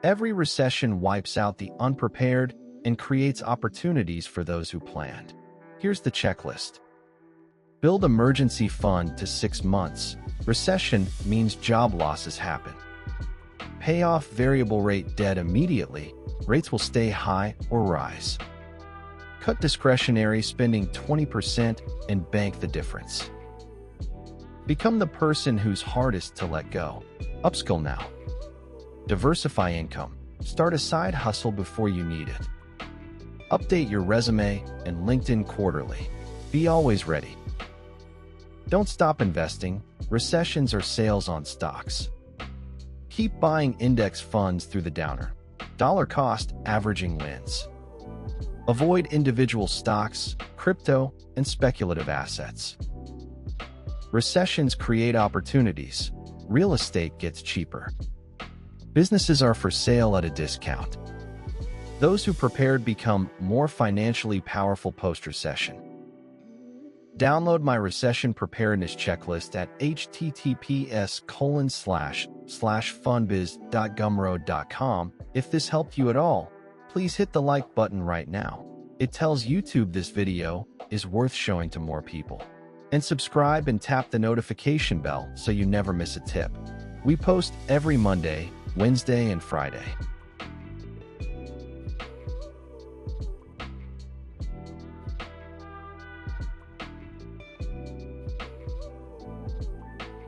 Every recession wipes out the unprepared and creates opportunities for those who planned. Here's the checklist. Build emergency fund to 6 months. Recession means job losses happen. Pay off variable rate debt immediately. Rates will stay high or rise. Cut discretionary spending 20% and bank the difference. Become the person who's hardest to let go. Upskill now. Diversify income. Start a side hustle before you need it. Update your resume and LinkedIn quarterly. Be always ready. Don't stop investing. Recessions are sales on stocks. Keep buying index funds through the downer. Dollar cost averaging wins. Avoid individual stocks, crypto, and speculative assets. Recessions create opportunities. Real estate gets cheaper. Businesses are for sale at a discount. Those who prepared become more financially powerful post-recession. Download my recession preparedness checklist at https://fundbiz.gumroad.com. If this helped you at all, please hit the like button right now. It tells YouTube this video is worth showing to more people. And subscribe and tap the notification bell so you never miss a tip. We post every Monday, Wednesday, and Friday.